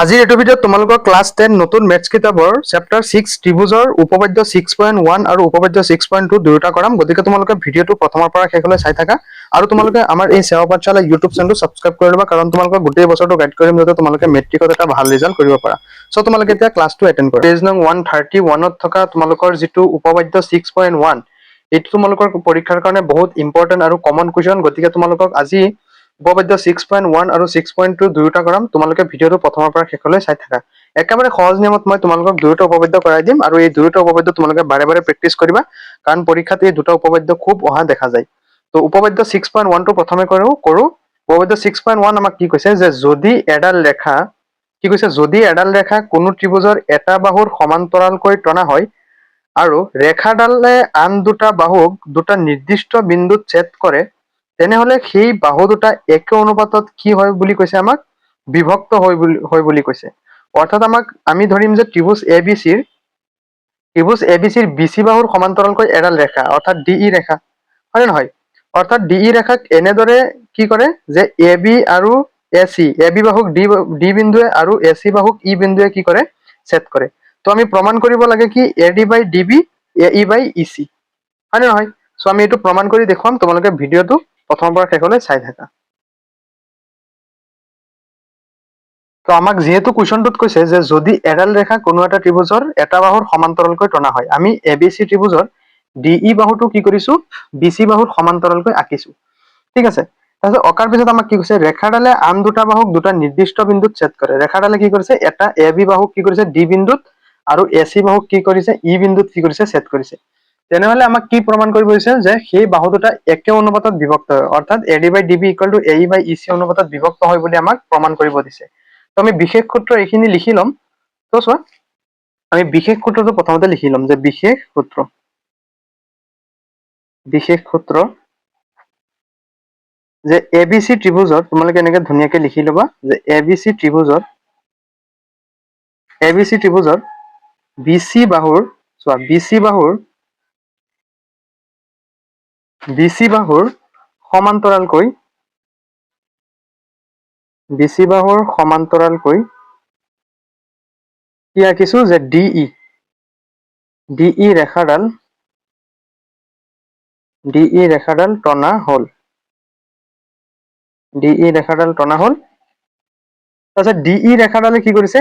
আজিৰ এইটো ভিডিঅ'ত তোমালোকৰ ক্লাছ 10 নতুন মেথছ কিতাপৰ চেপ্টাৰ 6 ত্ৰিভুজৰ উপপাদ্য 6.1 আৰু উপপাদ্য 6.2 দুয়োটা কৰাম। গতিকে তোমালোকে ভিডিঅ'টো প্ৰথমৰ পৰা শেষলৈ চাই থাকা আৰু তোমালোকে আমাৰ এই সেৱা পাঠশালা ইউটিউব চেনেলটো ছাবস্ক্ৰাইব কৰি ল'বা, কাৰণ তোমালোকক গোটেই বছৰটো গাইড কৰিম যাতে তোমালোকে মেট্ৰিকত এটা ভাল ৰিজাল্ট কৰিব পাৰা। চ' তোমালোকে এতিয়া ক্লাছটো এটেণ্ড কৰা। পেজ নং 131ত থকা তোমালোকৰ যিটো উপপাদ্য 6.1 এইটো তোমালোকৰ পৰীক্ষাৰ কাৰণে বহুত ইম্পৰ্টেণ্ট আৰু কমন কুৱেশ্যন। গতিকে তোমালোকক আজি উপপাদ্য 6.1 আৰু 6.2 দুয়োটা কৰাম। তোমালোকে ভিডিঅ'টো প্ৰথমৰ পৰা শেষলৈ চাই থাকা। একেবাৰে সহজ নিয়মত মই তোমালোকক দুয়োটা উপপাদ্য কৰাই দিম আৰু এই দুয়োটা উপপাদ্য তোমালোকে বাৰে বাৰে প্ৰেক্টিচ কৰিবা, কাৰণ পৰীক্ষাত এই দুটা উপপাদ্য খুব অহা দেখা যায়। তো উপপাদ্য 6.1 টো প্ৰথমে কৰো। উপপাদ্য 6.1 আমাক কি কৈছে যে যদি এডাল ৰেখা কোনো ত্ৰিভুজৰ এটা বাহুৰ সমান্তৰালকৈ টনা হয় আৰু ৰেখাডালে আন দুটা বাহুক দুটা নিৰ্দিষ্ট বিন্দুত ছেদ কৰে, তেনেহলে সেই বাহু দুটা একে অনুপাতত কি হয় বুলি কৈছে, আমাক বিভক্ত হয় বুলি কৈছে। অৰ্থাৎ আমি ধৰিম যে ত্ৰিভুজ এ বি চিৰ বিচি বাহুৰ সমান্তৰালকৈ এডাল ৰেখা, অৰ্থাৎ ডিই ৰেখা, হয় নে নহয়? অৰ্থাৎ ডিই ৰেখাক এনেদৰে কি কৰে যে এ বি আৰু এ বি বাহুক ডি বিন্দুৱে আৰু এ চি বাহুক ই বিন্দুৱে কি কৰে, ছেদ কৰে। তো আমি প্ৰমাণ কৰিব লাগে কি A D by D B A E by E C, হয় নে নহয়? চ' আমি এইটো প্ৰমাণ কৰি দেখুৱাম। তোমালোকে ভিডিঅ'টো প্ৰথমৰ পৰা শেষলৈ চাই থাকা। তো আমাক যিহেতু কুৱেশ্যনটোত কৈছে যে যদি এডাল ৰেখা কোনো এটা ত্ৰিভুজৰ এটা বাহুৰ সমান্তৰালকৈ টনা হয়, আমি এ বি চি ত্ৰিভুজৰ ডিই বাহুটো কি কৰিছো, বি চি বাহুৰ সমান্তৰালকৈ আঁকিছো। ঠিক আছে। তাৰপিছত অঁকাৰ পিছত আমাক কি কৈছে, ৰেখাডালে আন দুটা বাহুক দুটা নিৰ্দিষ্ট বিন্দুত ছেদ কৰে। ৰেখাডালে কি কৰিছে, এটা এ বি বাহুক কি কৰিছে, ডি বিন্দুত আৰু এ চি বাহুক কি কৰিছে, ই বিন্দুত কি কৰিছে, ছেদ কৰিছে। তেনেহলে আমাক কি প্ৰমাণ কৰিব দিছে যে সেই বাহু দুটা একে অনুপাতত বিভক্ত হয়, অৰ্থাৎ A D by D B equal to A E by E C অনুপাতত বিভক্ত হয় বুলি আমাক প্ৰমাণ কৰিব দিছে। তো আমি বিশেষ সূত্ৰ এইখিনি লিখি ল'ম। তো চোৱা, আমি বিশেষ সূত্ৰটো প্ৰথমতে লিখি ল'ম যে বিশেষ সূত্ৰ যে এ বি চি ত্ৰিভুজত, তোমালোকে এনেকে ধুনীয়াকে লিখি ল'বা যে এ বি চি ত্ৰিভুজত বিচি বাহুৰ সমান্তৰালকৈ কি আঁকিছো যে ডিই ৰেখাডাল টনা হ'ল। তাৰপিছত ডিই ৰেখাডালে কি কৰিছে,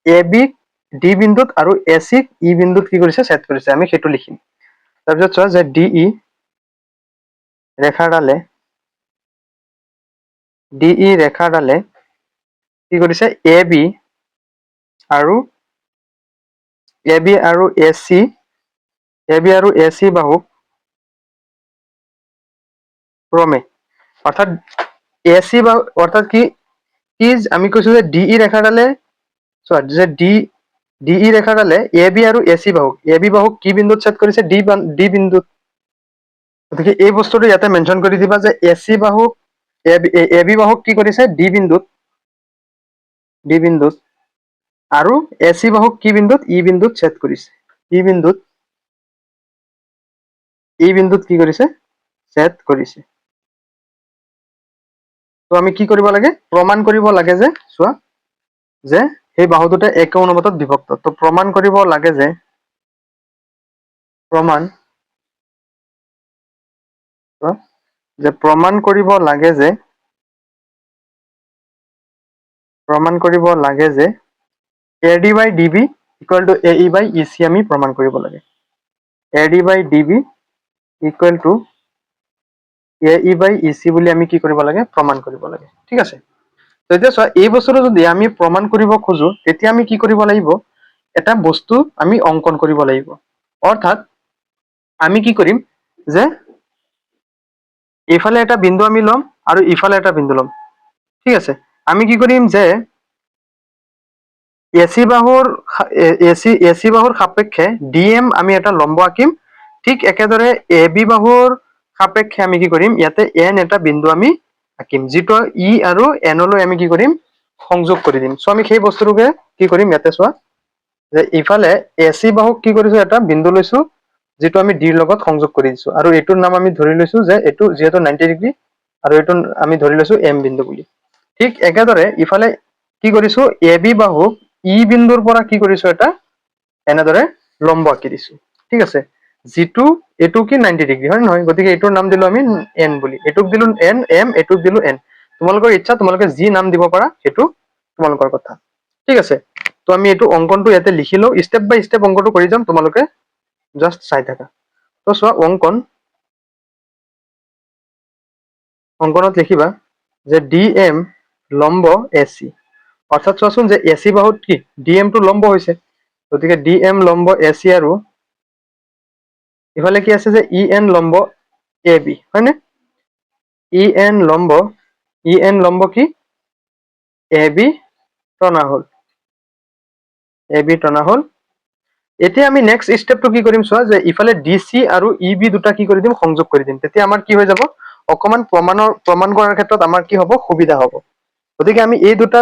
এ বিক ডি বিন্দুত আৰু এ চিক ই বিন্দুত কি কৰিছে, ছেদ কৰিছে। আমি সেইটো লিখিম। তাৰপিছত চোৱা যে ডিই ৰেখাডালে কি কৰিছে, এ বি আৰু এ চি বাহুক ক্ৰমে, অৰ্থাৎ এ চি বাহু, অৰ্থাৎ কি আমি কৈছো যে ডিই ৰেখাডালে চোৱা যে ডিই ৰেখাডালে এ বি আৰু এ চি বাহুক কি বিন্দুত ছেদ কৰিছে, ডি বিন্দুত। গতিকে এই বস্তুটো ইয়াতে মেনশ্যন কৰি দিবা যে এ বি বাহুক কি কৰিছে, ডি বিন্দুত আৰু এ চি বাহুক কি বিন্দুত, ই বিন্দুত ছেদ কৰিছে। কি কৰিছে, ছেদ কৰিছে। তো আমি কি কৰিব লাগে, প্ৰমাণ কৰিব লাগে যে চোৱা যে সেই বাহু দুটা একে অনুপাতত বিভক্ত। তো প্ৰমাণ কৰিব লাগে যে A D by D B equal to A E by E C আমি প্ৰমাণ কৰিব লাগে। A D by D B equal to A E by E C বুলি আমি কি কৰিব লাগে, প্ৰমাণ কৰিব লাগে। ঠিক আছে। তো এতিয়া চোৱা, এই বস্তুটো যদি আমি প্ৰমাণ কৰিব খোজো, তেতিয়া আমি কি কৰিব লাগিব, এটা বস্তু আমি অংকন কৰিব লাগিব। অৰ্থাৎ আমি কি কৰিম যে এইফালে এটা বিন্দু আমি ল'ম আৰু ইফালে এটা বিন্দু ল'ম। ঠিক আছে। আমি কি কৰিম যে এ চি বাহুৰ সাপেক্ষে ডি এম আমি এটা লম্ব আঁকিম। ঠিক একেদৰে এ বি বাহুৰ সাপেক্ষে আমি কি কৰিম, ইয়াতে এন এটা বিন্দু আমি আঁকিম, যিটো ই আৰু এনলৈ আমি কি কৰিম, সংযোগ কৰি দিম। চ' আমি সেই বস্তুটোকে কি কৰিম, ইয়াতে চোৱা যে ইফালে এ চি বাহুক কি কৰিছো, এটা বিন্দু লৈছো যিটো আমি ডিৰ লগত সংযোগ কৰি দিছো, আৰু এইটোৰ নাম আমি ধৰি লৈছো যে এইটো যিহেতু 90 ডিগ্ৰী, আৰু এইটো আমি ধৰি লৈছো এম বিন্দু বুলি। ঠিক একেদৰে ইফালে কি কৰিছো এ বি বাহুক ই বিন্দুৰ পৰা কি কৰিছো এটা এনেদৰে লম্ব আঁকি দিছো ঠিক আছে যিটো এইটো কি 90 ডিগ্ৰী হয় নহয় গতিকে এইটোৰ নাম দিলো আমি এন বুলি এইটোক দিলো এন এম এইটোক দিলো এন তোমালোকৰ ইচ্ছা তোমালোকে যি নাম দিব পাৰা সেইটো তোমালোকৰ কথা ঠিক আছে তো আমি এইটো অংকনটো ইয়াতে লিখি লওঁ ষ্টেপ বাই ষ্টেপ অংকটো কৰি যাম তোমালোকে জাস্ট চাই থাকা তো চোৱা অংকনত লিখিবা যে ডি এম লম্ব এ চি অৰ্থাৎ চোৱাচোন যে এ চি বাহুত কি ডি এমটো লম্ব হৈছে গতিকে ডি এম লম্ব এ চি আৰু ইফালে কি আছে যে ই এন লম্ব এ বি হয়নে ই এন লম্ব কি এ বি টনা হল এতিয়া আমি নেক্সট ষ্টেপটো কি কৰিম চোৱা যে ইফালে ডি চি আৰু ই বি দুটা কি কৰি দিম সংযোগ কৰি দিম তেতিয়া আমাৰ কি হৈ যাব অকমান প্ৰমাণ কৰাৰ ক্ষেত্ৰত আমাৰ কি হ'ব সুবিধা হ'ব গতিকে আমি এই দুটা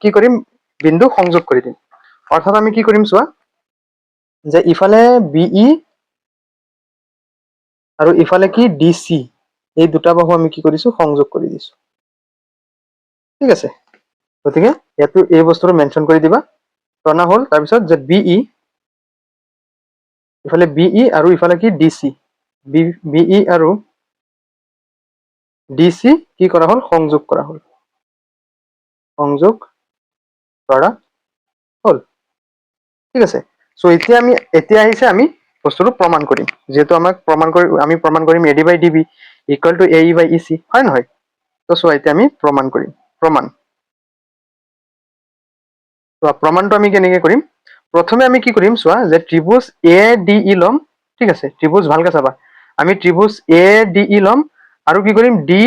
কি কৰিম বিন্দু সংযোগ কৰি দিম অৰ্থাৎ আমি কি কৰিম চোৱা যে ইফালে বিই আৰু ইফালে কি ডি চি এই দুটা বাহু আমি কি কৰিছো সংযোগ কৰি দিছো ঠিক আছে গতিকে ইয়াতো এই বস্তুটো মেনশ্যন কৰি দিবা টনা হল তাৰপিছত যে বিই ইফালে বিই আৰু ইফালে কি ডি চি বিই আৰু ডি চি কি কৰা হল সংযোগ কৰা হল ঠিক আছে সো এতিয়া আহিছে আমি বস্তুটো প্ৰমাণ কৰিম যেহেতু আমাক প্ৰমাণ কৰিম AD by DB equal to A E by E C হয় নহয় তো চোৱা এতিয়া আমি প্ৰমাণ কৰিম প্ৰমাণটো আমি কেনেকে কৰিম প্ৰথমে আমি কি কৰিম চোৱা যে ত্ৰিভুজ এ ডি ই ল'ম ঠিক আছে ত্ৰিভুজ ভালকে চাবা আমি ত্ৰিভুজ এ ডি ই ল'ম আৰু কি কৰিম ডি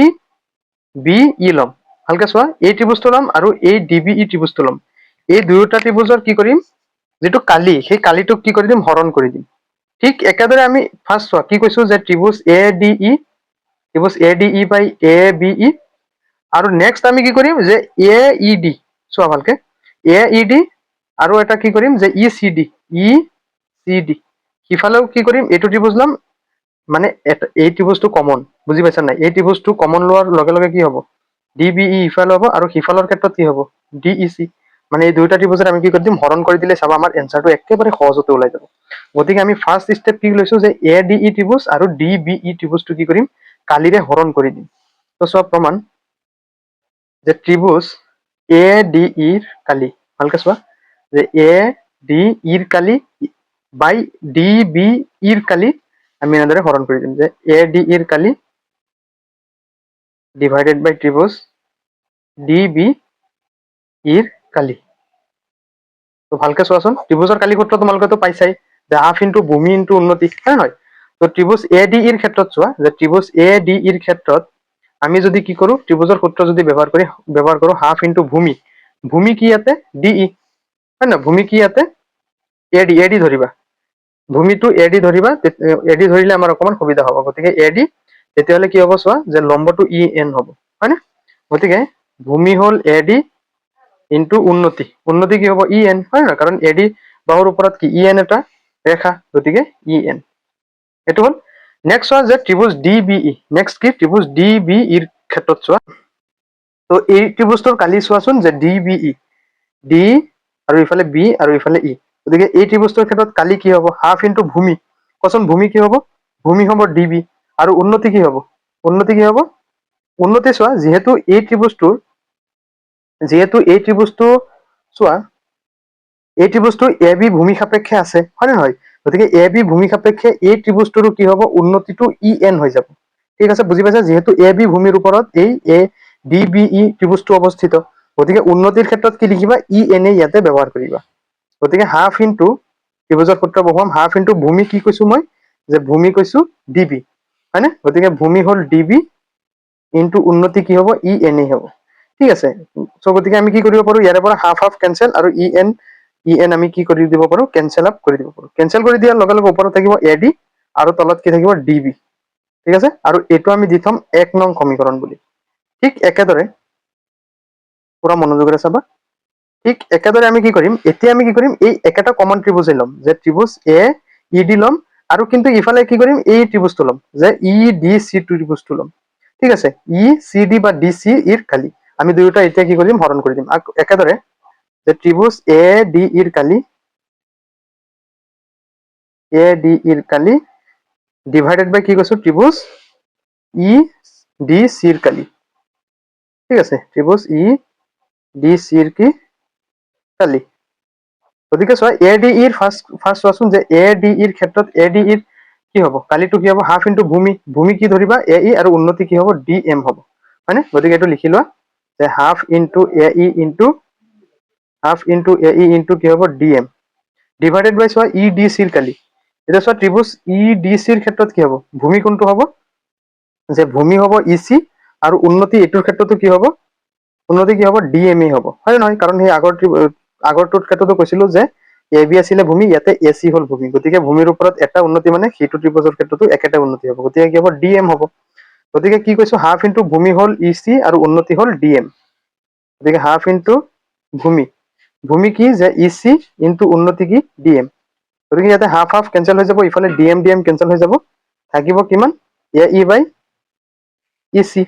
বি ই ল'ম ভালকে চোৱা এই ত্ৰিভুজটো ল'ম আৰু এই ডি বি ই ত্ৰিভুজটো ল'ম এই দুয়োটা ত্ৰিভুজৰ কি কৰিম যেটো কালি সেই কালিটোক কি কৰি দিম হৰণ কৰি দিম ঠিক একেদৰে আমি ফাৰ্ষ্ট চোৱা কি কৈছো যে ত্ৰিভুজ A D E by A B E আৰু নেক্সট আমি কি কৰিম যে এ ই ডি চোৱা ভালকে এ ই ডি আৰু এটা কি কৰিম যে ই চি ডি সিফালেও কি কৰিম এইটো ত্ৰিভুজ ল'ম মানে এই ত্ৰিভুজটো কমন বুজি পাইছা নাই এই ত্ৰিভুজটো কমন লোৱাৰ লগে লগে কি হ'ব ডি বি ই ইফালে হ'ব আৰু সিফালৰ ক্ষেত্ৰত কি হ'ব ডি ই চি মানে এই দুইটা ত্ৰিভুজত আমি কি কৰি দিম হৰণ কৰি দিলে চাবা আমাৰ এনচাৰটো একেবাৰে সহজতে ওলাই যাব গতিকে আমি ফাৰ্ষ্ট ষ্টেপ কি লৈছো যে এ ডি ই ত্ৰিভুজ আৰু ডি বি ই ত্ৰিভুজটো কি কৰিম কালিৰে হৰণ কৰি দিম তো চোৱা প্ৰমাণ যে ত্ৰিভুজ এ ডি ইৰ কালি ভালকে চোৱা যে এ ডি ইৰ কালি বাই ডি বি ইৰ কালি আমি এনেদৰে হৰণ কৰি দিম যে এ ডি ইৰ কালি ডিভাইডেড বাই ত্ৰিভুজ ডি বি ইৰ কালি তো ভালকে চোৱাচোন ত্ৰিভুজৰ কালি সূত্ৰ তোমালোকেতো পাইছাই যে হাফ ইনটু ভূমি ইনটু উন্নতি হয় নহয় তো ত্ৰিভুজ এ ডি ইৰ ক্ষেত্ৰত চোৱা যে ত্ৰিভুজ এ ডি ইৰ ক্ষেত্ৰত আমি যদি কি কৰো ত্ৰিভুজৰ সূত্ৰ যদি ব্যৱহাৰ কৰো হাফ ইনটু ভূমি কি ইয়াতে ডি ই হয় না ভূমি কি ইয়াতে এ ডি ধৰিবা ভূমিটো এ ডি ধৰিবা এ ডি ধৰিলে আমাৰ অকমান সুবিধা হ'ব গতিকে এ ডি তেতিয়াহ'লে কি হ'ব চোৱা যে লম্বটো ই এন হ'ব হয়নে গতিকে ভূমি হ'ল এ ডি ইনটু উন্নতি কি হ'ব ই এন হয় নহয় কাৰণ এ ডি বাহুৰ ওপৰত কি ই এন এটা ৰেখা গতিকে ই এন এইটো হ'ল নেক্সট চোৱা যে ত্ৰিভুজ ডি বি ই নেক্সট কি ত্ৰিভুজ ডি বি ইৰ ক্ষেত্ৰত চোৱা তো এই ত্ৰিভুজটোৰ কালি চোৱাচোন যে ডি বি ই ডি আৰু ইফালে বি আৰু ইফালে ই গতিকে এই ত্ৰিভুজটোৰ ক্ষেত্ৰত কালি কি হ'ব হাফ ইনটু ভূমি কোৱাচোন ভূমি কি হ'ব ভূমি হ'ব ডি বি আৰু উন্নতি কি হ'ব উন্নতি চোৱা যিহেতু এই ত্ৰিভুজটো চোৱা এই ত্ৰিভুজটো এ বি ভূমি সাপেক্ষে আছে হয় নে নহয় গতিকে এ বি ভূমি সাপেক্ষে এই ত্ৰিভুজটোৰো কি হ'ব উন্নতিটো ই এন হৈ যাব ঠিক আছে বুজি পাইছা যিহেতু এ বি ভূমিৰ ওপৰত এই এ ডি বি ই ত্ৰিভুজটো অৱস্থিত গতিকে উন্নতিৰ ক্ষেত্ৰত কি লিখিবা ই এন এ ইয়াতে ব্যৱহাৰ কৰিবা গতিকে হাফ ইনটু ত্ৰিভুজৰ সূত্ৰ বহুৱাম হাফ ইনটু ভূমি কি কৈছো মই যে ভূমি কৈছো ডি বি হয়নে গতিকে ভূমি হ'ল ডি বি ইনটু উন্নতি কি হ'ব ই এন এ হ'ব ঠিক আছে চ' গতিকে আমি কি কৰিব পাৰো ইয়াৰে পৰা হাফ হাফ কেনচেল আৰু ই এন আমি কি কৰি দিব পাৰো কেনচেল আপ কৰি দিব পাৰো কেনচেল কৰি দিয়াৰ লগে লগে ওপৰত থাকিব এ ডি আৰু তলত কি থাকিব ডি বি ঠিক আছে আৰু এইটো আমি দি থম 1 নং সমীকৰণ বুলি ঠিক একেদৰে পুৰা মনোযোগেৰে চাবা ঠিক একেদৰে আমি কি কৰিম এতিয়া আমি কি কৰিম এই একেটা কমন ত্ৰিভুজে ল'ম যে ত্ৰিভুজ এ ই ডি ল'ম আৰু কিন্তু ইফালে কি কৰিম এই ত্ৰিভুজটো ল'ম যে ই ডি চি ত্ৰিভুজটো ল'ম ঠিক আছে ই চি ডি বা ডি চি ইৰ কালি আমি দুয়োটা এতিয়া কি কৰিম হৰণ কৰি দিম একেদৰে যে ত্ৰিভুজ এ ডি ইৰ কালি ডিভাইডেড বাই কি কৈছো ত্ৰিভুজ ই ডি সিৰ কালি। ঠিক আছে, ত্ৰিভুজ ই ডি সিৰ কি কালি। গতিকে চোৱা এ ডি ইৰ ফাৰ্ষ্ট চোৱাচোন যে এ ডি ইৰ ক্ষেত্ৰত এ ডি ইৰ কি হ'ব, কালিটো কি হ'ব হাফ ইনটু ভূমি, ভূমি কি ধৰিবা এ ই আৰু উন্নতি কি হ'ব ডি এম হ'ব, হয়নে? গতিকে এইটো লিখি লোৱা যে half into a E into কি হ'ব ডি এম ডিভাইডেড বাই চোৱা ই ডি চিৰ কালি। এতিয়া চোৱা ত্ৰিভুজ ই ডি চিৰ ক্ষেত্ৰত কি হ'ব, ভূমি কোনটো হ'ব, যে ভূমি হ'ব ই চি আৰু উন্নতি এইটোৰ ক্ষেত্ৰতো কি হ'ব, উন্নতি কি হ'ব ডি এম ই হ'ব, হয় নহয়? কাৰণ সেই আগৰটোৰ ক্ষেত্ৰতো কৈছিলো যে এ বি আছিলে ভূমি, ইয়াতে এ চি হ'ল ভূমি, গতিকে ভূমিৰ ওপৰত এটা উন্নতি মানে সেইটো ত্ৰিভুজৰ ক্ষেত্ৰতো একেটা উন্নতি হ'ব, গতিকে কি হ'ব ডি এম হ'ব। গতিকে কি কৈছো হাফ ইনটু ভূমি হ'ল ই চি আৰু উন্নতি হ'ল ডি এম, গতিকে হাফ ইনটু ভূমি, ভূমি কি যে ই চি ইনটু উন্নতি কি ডি এম, গতিকে ইয়াতে হাফ হাফ কেঞ্চেল হৈ যাব, ইফালে ডি এম কেঞ্চেল হৈ যাব, থাকিব কিমান এ ই বাই ই চি,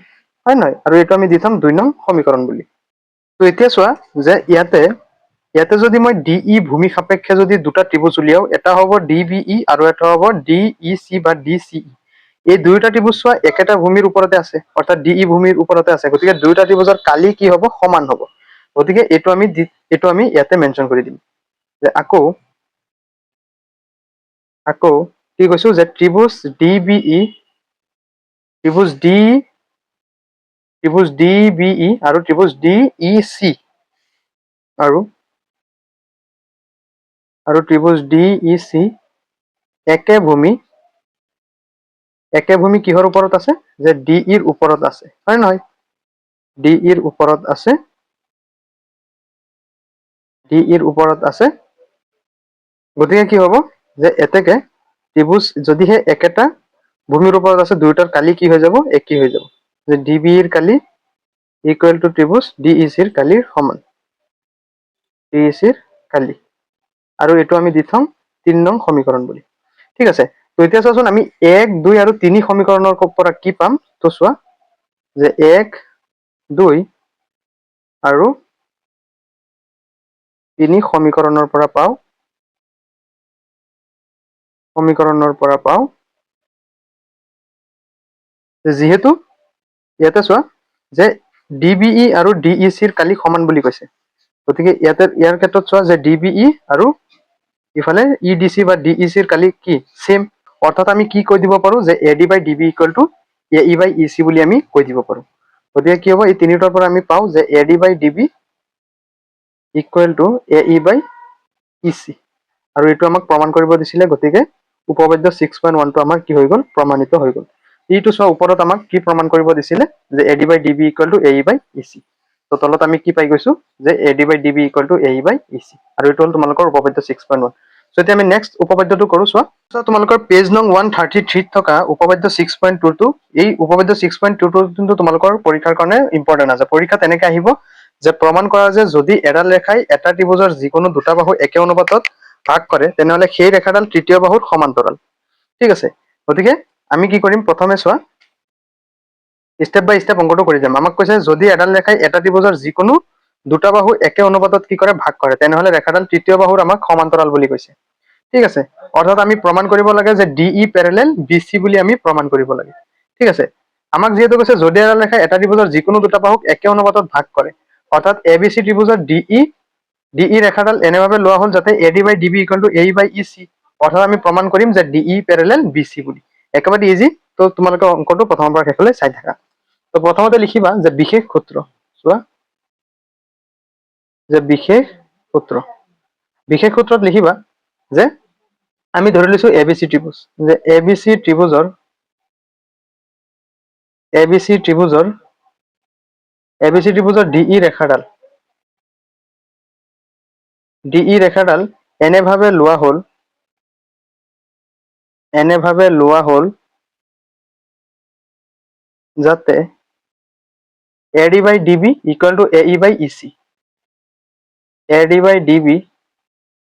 হয় নহয়? আৰু এইটো আমি দি থম 2 নং সমীকৰণ বুলি। তো এতিয়া চোৱা যে ইয়াতে যদি মই ডি ই ভূমি সাপেক্ষে যদি দুটা ত্ৰিভুজ উলিয়াও, এটা হ'ব ডি বি ই আৰু এটা হ'ব ডি ই চি বা ডি চি ই। এই দুয়োটা ত্ৰিভুজ চোৱা একেটা ভূমিৰ ওপৰতে আছে, অৰ্থাৎ ডি ই ভূমিৰ ওপৰতে আছে, গতিকে দুয়োটা ত্ৰিভুজৰ কালি কি হ'ব সমান হ'ব, গতিকে এইটো আমি ইয়াতে মেনশ্যন কৰি দিম যে আকৌ কি কৈছো যে ত্ৰিভুজ ডি বি ই ত্ৰিভুজ ডি বি ই আৰু ত্ৰিভুজ ডি ই চি আৰু ত্ৰিভুজ ডি ই চি একে ভূমি কিহৰ ওপৰত আছে, যে ডি ইৰ ওপৰত আছে, হয় নহয়? ডি ইৰ ওপৰত আছে, গতিকে কি হ'ব যে এতেকে ত্ৰিভুজ যদিহে একেটা ভূমিৰ ওপৰত আছে, দুয়োটাৰ কালি কি হৈ যাব একেই হৈ যাব, যে ডি বি ইৰ কালি ইকুৱেল টু ত্ৰিভুজ ডি ই চিৰ কালিৰ সমান, ডি ই চিৰ কালি, আৰু এইটো আমি দি থম 3 নং সমীকৰণ বুলি। ঠিক আছে, তো এতিয়া চোৱাচোন আমি 1, 2 আৰু 3 সমীকৰণৰ পৰা কি পাম, তো চোৱা যে 1, 2 আৰু 3 সমীকৰণৰ পৰা পাওঁ যিহেতু ইয়াতে চোৱা যে ডি বি ই আৰু ডি ই চিৰ কালি সমান বুলি কৈছে, গতিকে ইয়াৰ ক্ষেত্ৰত চোৱা যে ডি বি ই আৰু ইফালে ই ডি চি বা ডি ই চিৰ কালি কি সেম, অৰ্থাৎ আমি কি কৈ দিব পাৰো যে A D by D B equal to A E by E C বুলি আমি কৈ দিব পাৰো। গতিকে কি হ'ব এই তিনিটাৰ পৰা আমি পাওঁ যে A D by D B equal to A E by E C, আৰু এইটো আমাক প্ৰমাণ কৰিব দিছিলে, গতিকে উপপাদ্য 6.1টো আমাৰ কি হৈ গ'ল প্ৰমাণিত হৈ গ'ল। এইটো চোৱা ওপৰত আমাক কি প্ৰমাণ কৰিব দিছিলে যে A D by D B equal to A E by E C, তো তলত আমি কি পাই গৈছো যে A D by D B equal to A E by E C, আৰু এইটো হ'ল তোমালোকৰ উপপাদ্য 6.1। সো এতিয়া আমি নেক্সট উপপাদ্যটো কৰো, চোৱা তোমালোকৰ পেজ নং 133 থকা উপপাদ্য 6.2টো, এই উপপাদ্য 6.2টো কিন্তু তোমালোকৰ পৰীক্ষাৰ কাৰণে ইম্পৰ্টেণ্ট আছে। পৰীক্ষাত এনেকে আহিব যে প্ৰমাণ কৰা যে যদি এডাল ৰেখাই এটা ত্ৰিভুজৰ যিকোনো দুটা বাহু একে অনুপাতত ভাগ কৰে, তেনেহলে সেই ৰেখাডাল তৃতীয় বাহুৰ সমান্তৰাল। ঠিক আছে, গতিকে আমি কি কৰিম, প্ৰথমে চোৱা স্টেপ বাই স্টেপ অংকটো কৰি যাম। আমাক কৈছে যদি এডাল ৰেখাই এটা ত্ৰিভুজৰ যিকোনো দুটা বাহু একে অনুপাতত কি কৰে ভাগ কৰে, তেনেহলে ৰেখাডাল তৃতীয় বাহুৰ আমাক সমান্তৰাল বুলি কৈছে। ঠিক আছে, অৰ্থাৎ আমি প্ৰমাণ কৰিব লাগে যে D E parallel B C বুলি আমি প্ৰমাণ কৰিব লাগে। ঠিক আছে, আমাক যিহেতু কৈছে যদি এডাল ৰেখাই এটা ত্ৰিভুজৰ যিকোনো দুটা বাহুক একে অনুপাতত ভাগ কৰে, অৰ্থাৎ এ বি চি ত্ৰিভুজৰ ডি ই ৰেখাডাল এনেভাৱে লোৱা হ'ল যাতে A D by D B equal to A E by E C, অৰ্থাৎ আমি প্ৰমাণ কৰিম যে D E parallel B C বুলি। একেবাৰে ইজি, তো তোমালোকে অংকটো প্ৰথমৰ পৰা শেষলৈ চাই থাকা। তো প্ৰথমতে লিখিবা যে বিশেষ সূত্ৰ, চোৱা যে বিশেষ সূত্ৰত লিখিবা যে আমি ধৰি লৈছো এ বি চি ত্ৰিভুজ, যে এ বি চি ত্ৰিভুজৰ ডি ই ৰেখাডাল এনেভাৱে লোৱা হ'ল যাতে A D by D B equal to A E by E C, A D by D B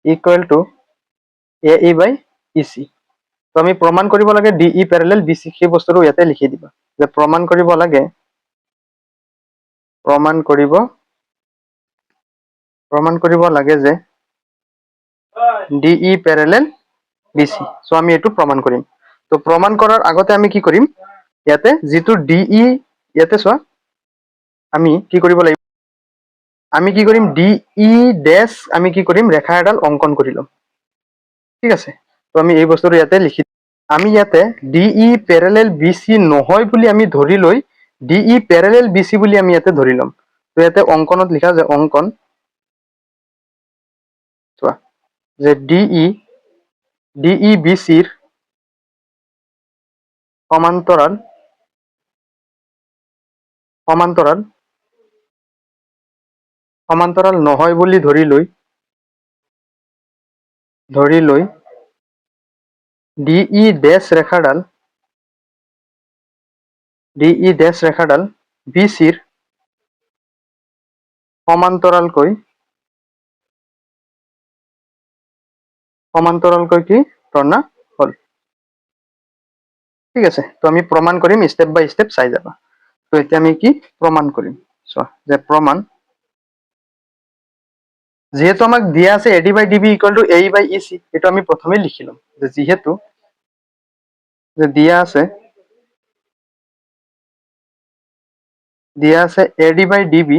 equal to A E by E C. তো আমি প্ৰমাণ কৰিব লাগে D E parallel B C, সেই বস্তুটো ইয়াতে লিখি দিবা যে প্ৰমাণ কৰিব প্ৰমাণ কৰিব লাগে যে DE প্যাৰেলেল BC। সো আমি এটো প্ৰমাণ কৰিম। তো প্ৰমাণ কৰাৰ আগতে আমি কি কৰিম, ইয়াতে যেটো DE ইয়াতে চোৱা আমি কি কৰিব লাগিব, আমি কি কৰিম DE ড্যাশ আমি কি কৰিম ৰেখা এডাল অঙ্কন কৰি লম। ঠিক আছে, তো আমি এই বস্তুটো ইয়াতে লিখি, আমি ইয়াতে DE প্যাৰেলেল BC নহয় বুলি আমি ধৰি লৈ DE প্যাৰেলেল BC বুলি আমি ইয়াতে ধৰি লম। তো ইয়াতে অঙ্কনত লিখা যে অঙ্কন চোৱা যে DE BC ৰ সমান্তৰাল নহয় বুলি ধৰি লৈ DE ড্যাশ ৰেখাডাল BC ৰ সমান্তৰালকৈ কি ধৰণা হল। ঠিক আছে, তো আমি প্ৰমাণ কৰিম স্টেপ বাই স্টেপ চাই যাবা। তো এতিয়া আমি কি প্ৰমাণ কৰিম চোৱা যে প্ৰমাণ, যেহেতু আমাক দিয়া আছে AD by DB equal to AE by EC, এটা আমি প্রথমে লিখি লম যে যেহেতু যে দিয়া আছে AD by DB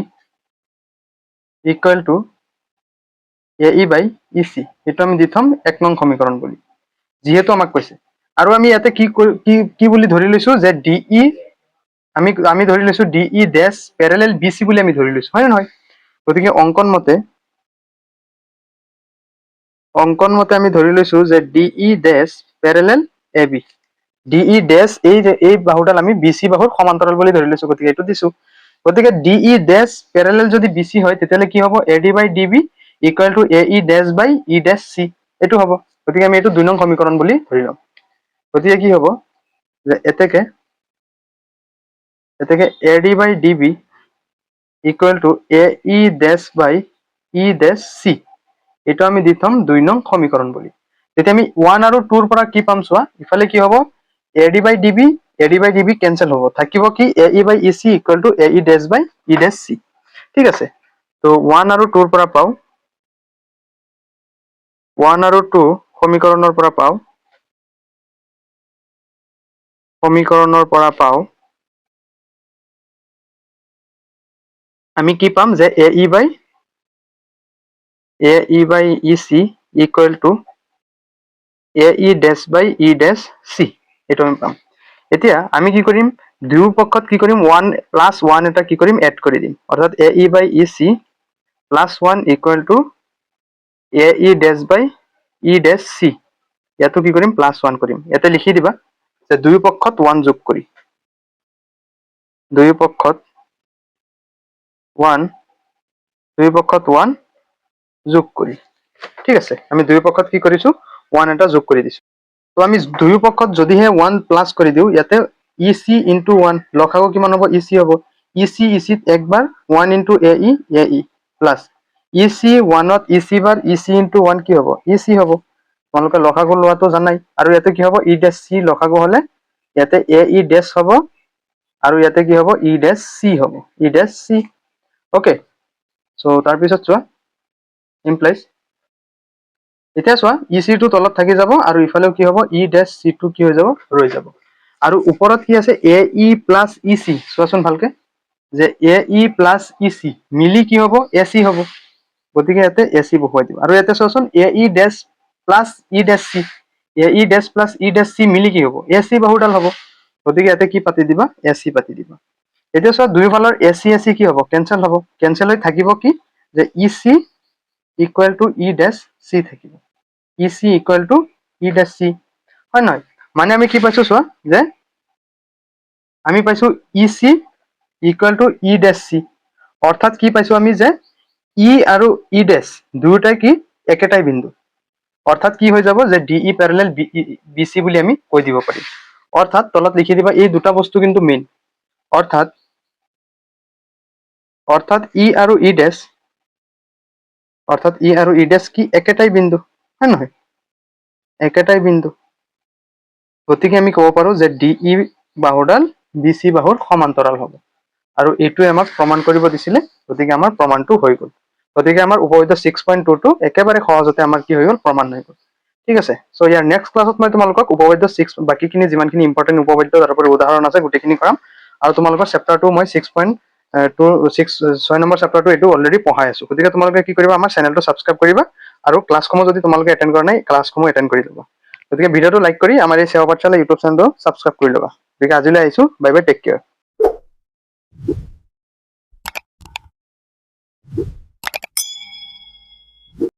equal to AE by EC, এটা আমি দি থম 1 নং সমীকরণ বুলি, যেহেতু আমাক কৈছে। আৰু আমি ইয়াতে কি বুলি ধৰি লৈছো যে DE আমি ধৰি লৈছো DE ড্যাশ প্যাৰেলেল BC বুলি আমি ধৰি লৈছো, হয় নে নহয়? গতিকে অঙ্কন মতে আমি ধৰি লৈছো যে DE dash parallel AB, DE dash এই বাহুডাল আমি BC বাহুৰ সমান্তৰাল বুলি ধৰি লৈছো, গতিকে এইটো দিছো। গতিকে DE ড্যাশ প্যাৰেলেল যদি BC হয় তেতিয়ালে কি হ'ব AD by DB equal to AE dash by E dash C, এইটো হ'ব। গতিকে আমি এইটো 2 নং সমীকৰণ বুলি ধৰি লম। গতিকে কি হ'ব যে এতেকে AD by DB equal to AE dash by E dash C, এটা আমি দি থম 2 নং সমীকরণ বুলি। তেতিয়া আমি 1 আৰু 2 ৰ পৰা কি পাম চোৱা, ইফালে কি হ'ব AD বাই DB ক্যান্সেল হ'ব, থাকিব কি AE by EC equal to AE dash by E dash C। ঠিক আছে, তো 1 আৰু 2 ৰ পৰা পাও, 1 আৰু 2 সমীকৰণৰ পৰা পাও আমি কি পাম যে AE by EC equal to AE dash by E dash C, এটা আমি পাম। এতিয়া আমি কি কৰিম, দুয়ো পক্ষত কি কৰিম 1 প্লাস 1 এটা কি কৰিম এড কৰি দিম, অৰ্থাৎ AE by EC plus 1 equal to AE dash by E dash C, ইয়াতো কি কৰিম প্লাস 1 কৰিম। ইয়াতে লিখি দিবা যে দুয়ো পক্ষত 1 যোগ কৰি, দুয়ো পক্ষত 1 যোগ কৰি। ঠিক আছে, আমি দুয়ো পক্ষত কি কৰিছো 1 এটা যোগ কৰি দিছো। তো আমি দুয়ো পক্ষত যদিহে 1 প্লাস কৰি দিও, ইয়াতে EC ইনটু 1 লসাগু কিমান হ'ব EC হ'ব, EC ত একবাৰ 1 ইনটু AE প্লাস EC 1 ত EC বাৰ EC ইনটু 1 কি হ'ব EC হ'ব। তোমালোকে লসাগু লোৱাটো জানাই। আৰু ইয়াতে কি হ'ব E ড্যাশ C লসাগু হলে ইয়াতে AE ড্যাশ হ'ব আৰু ইয়াতে কি হ'ব E ড্যাশ C হ'ব, E dash C। Okay, so তাৰ পিছত চোৱা ইমপ্লাইজ, এতিয়া চোৱা EC টো তলত থাকি যাব আৰু ইফালেও কি হ'ব E ড্যাশ C টো কি হৈ যাব ৰৈ যাব। আৰু ওপৰত কি আছে AE প্লাস EC, চোৱাচোন ভালকে যে AE প্লাস EC মিলি কি হ'ব AC হ'ব, গতিকে ইয়াতে AC বহুৱাই দিম। আৰু ইয়াতে চোৱাচোন AE dash plus E dash C, AE dash plus E dash C মিলি কি হ'ব AC বাহুডাল হ'ব, গতিকে ইয়াতে কি পাতি দিবা AC পাতি দিবা। এতিয়া চোৱা দুয়োফালৰ AC কি হ'ব কেনসেল হ'ব, কেনসেল হৈ থাকিব কি যে EC equal two E dash C থাকিব, EC equal two E dash C, হয় নহয়? মানে আমি কি পাইছো চোৱা যে আমি পাইছো EC equal two E dash C, অৰ্থাৎ কি পাইছো আমি যে E আৰু E ড্যাশ দুয়োটাই কি একেটাই বিন্দু, অর্থাৎ কি হৈ যাব যে DE প্যারেলাল BC বুলি আমি কৈ দিব পাৰিম। অৰ্থাৎ তলত লিখি দিবা এই দুটা বস্তু কিন্তু মেইন, অৰ্থাৎ E আৰু E ড্যাশ কি একেটাই বিন্দু, হয় নহয় একেটাই বিন্দু। গতিকে আমি ক'ব পাৰো যে DE বাহুডাল BC বাহুৰ সমান্তৰাল হ'ব। আৰু এইটোৱে আমাক প্ৰমাণ কৰিব দিছিলে, গতিকে আমাৰ প্ৰমাণটো হৈ গ'ল। গতিকে আমাৰ উপপাদ্য 6.2 একেবাৰে সহজতে আমাৰ কি হৈ গ'ল প্ৰমাণ হৈ গ'ল ঠিক আছে চ' ইয়াৰ নেক্সট ক্লাছত মই তোমালোকক উপপাদ্য 6 বাকীখিনি যিমানখিনি ইম্পৰ্টেণ্ট উপপাদ্য তাৰোপৰি উদাহৰণ আছে গোটেইখিনি কৰাম আৰু তোমালোকৰ চেপ্টাৰ 2 মই 6 নম্বৰ চেপ্টাৰটো এইটো অলৰেডি পঢ়াই আছো গতিকে তোমালোকে কি কৰিবা আমাৰ চেনেলটো ছাবস্ক্ৰাইব কৰিবা আৰু ক্লাছসমূহ যদি তোমালোকে এটেণ্ড কৰা নাই ক্লাছসমূহ এটেণ্ড কৰি ল'বা গতিকে ভিডিঅ'টো লাইক কৰি আমাৰ এই সেৱা পাঠশালা ইউটিউব চেনেলটো ছাবস্ক্ৰাইব কৰি ল'বা গতিকে আজিলৈ আহিছো বাই বাই টেক কেয়াৰ